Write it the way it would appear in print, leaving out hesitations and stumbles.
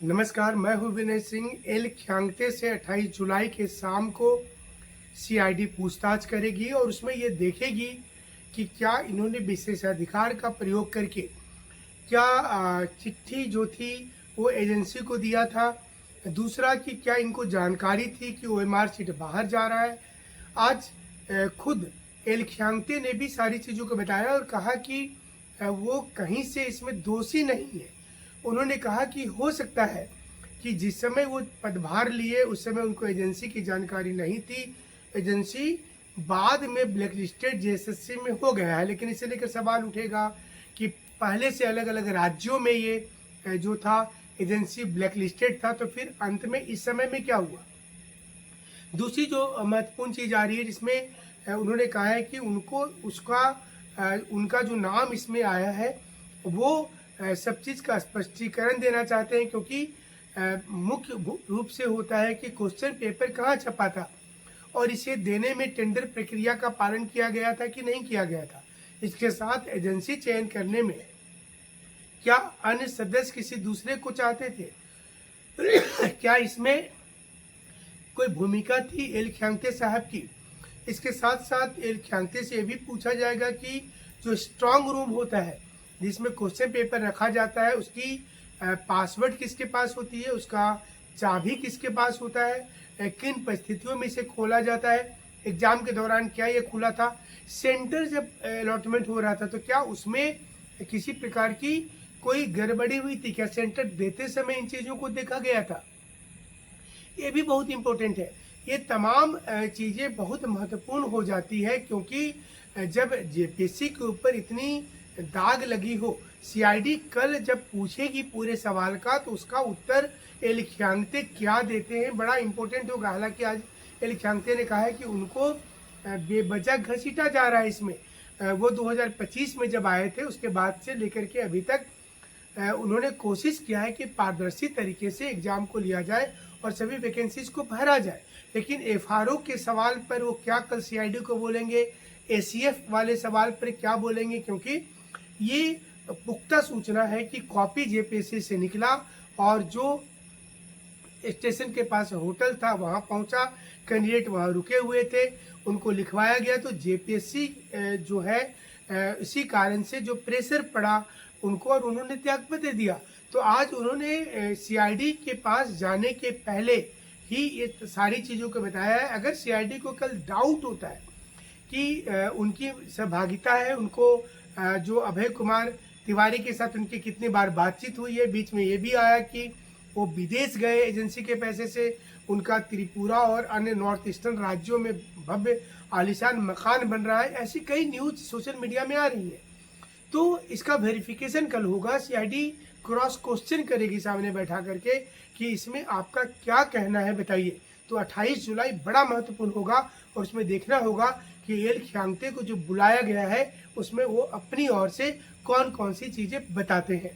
नमस्कार, मैं हूं विनय सिंह। एल ख्यांगते से 28 जुलाई के शाम को सीआईडी पूछताछ करेगी और उसमें ये देखेगी कि क्या इन्होंने विशेषाधिकार का प्रयोग करके क्या चिट्ठी जो थी वो एजेंसी को दिया था। दूसरा कि क्या इनको जानकारी थी कि ओएमआर सीट बाहर जा रहा है। आज खुद एल ख्यांगते ने भी सारी चीज़ों को बताया और कहा कि वो कहीं से इसमें दोषी नहीं है। उन्होंने कहा कि हो सकता है कि जिस समय वो पदभार लिए उस समय उनको एजेंसी की जानकारी नहीं थी। एजेंसी बाद में ब्लैक लिस्टेड जेएसएससी में हो गया है, लेकिन इसे लेकर सवाल उठेगा कि पहले से अलग अलग राज्यों में ये जो था एजेंसी ब्लैक लिस्टेड था, तो फिर अंत में इस समय में क्या हुआ। दूसरी जो महत्वपूर्ण चीज़ आ रही है जिसमें उन्होंने कहा है कि उनको उनका जो नाम इसमें आया है वो सब चीज़ का स्पष्टीकरण देना चाहते हैं, क्योंकि मुख्य रूप से होता है कि क्वेश्चन पेपर कहाँ छपा था और इसे देने में टेंडर प्रक्रिया का पालन किया गया था कि नहीं किया गया था। इसके साथ एजेंसी चयन करने में क्या अन्य सदस्य किसी दूसरे को चाहते थे क्या इसमें कोई भूमिका थी एल ख्यांगते साहब की। इसके साथ साथ एल ख्यांगते से ये भी पूछा जाएगा कि जो स्ट्रांग रूम होता है जिसमें क्वेश्चन पेपर रखा जाता है उसकी पासवर्ड किसके पास होती है, उसका चाबी किसके पास होता है, किन परिस्थितियों में इसे खोला जाता है, एग्जाम के दौरान क्या ये खुला था, सेंटर जब अलॉटमेंट हो रहा था तो क्या उसमें किसी प्रकार की कोई गड़बड़ी हुई थी, क्या सेंटर देते समय इन चीज़ों को देखा गया था। ये भी बहुत इम्पोर्टेंट है। ये तमाम चीज़ें बहुत महत्वपूर्ण हो जाती है, क्योंकि जब जेपीएससी के ऊपर इतनी दाग लगी हो, सीआईडी कल जब पूछेगी पूरे सवाल का तो उसका उत्तर एल ख्यांगते क्या देते हैं बड़ा इम्पोर्टेंट होगा। हालांकि आज एल ख्यांगते ने कहा है कि उनको बेवजह घसीटा जा रहा है इसमें। वो 2025 में जब आए थे उसके बाद से लेकर के अभी तक उन्होंने कोशिश किया है कि पारदर्शी तरीके से एग्जाम को लिया जाए और सभी वैकेंसीज को भरा जाए, लेकिन एफआरओ के सवाल पर वो क्या कल सीआईडी को बोलेंगे, एसीएफ वाले सवाल पर क्या बोलेंगे, क्योंकि ये पुख्ता सूचना है कि कॉपी जेपीएससी से निकला और जो स्टेशन के पास होटल था वहां पहुंचा, कैंडिडेट वहां रुके हुए थे, उनको लिखवाया गया। तो जेपीएससी जो है इसी कारण से जो प्रेशर पड़ा उनको और उन्होंने त्यागपत्र दिया। तो आज उन्होंने सीआईडी के पास जाने के पहले ही ये सारी चीज़ों को बताया है। अगर सीआईडी को कल डाउट होता है कि उनकी सहभागिता है, उनको जो अभय कुमार तिवारी के साथ उनकी कितनी बार बातचीत हुई है, बीच में ये भी आया कि वो विदेश गए एजेंसी के पैसे से, उनका त्रिपुरा और अन्य नॉर्थ ईस्टर्न राज्यों में भव्य आलीशान मकान बन रहा है, ऐसी कई न्यूज सोशल मीडिया में आ रही है। तो इसका वेरिफिकेशन कल होगा, सीआईडी क्रॉस क्वेश्चन करेगी सामने बैठा करके कि इसमें आपका क्या कहना है बताइए। तो 28 जुलाई बड़ा महत्वपूर्ण होगा और उसमें देखना होगा कि एल ख्यांगते को जो बुलाया गया है उसमें वो अपनी ओर से कौन कौन सी चीज़ें बताते हैं।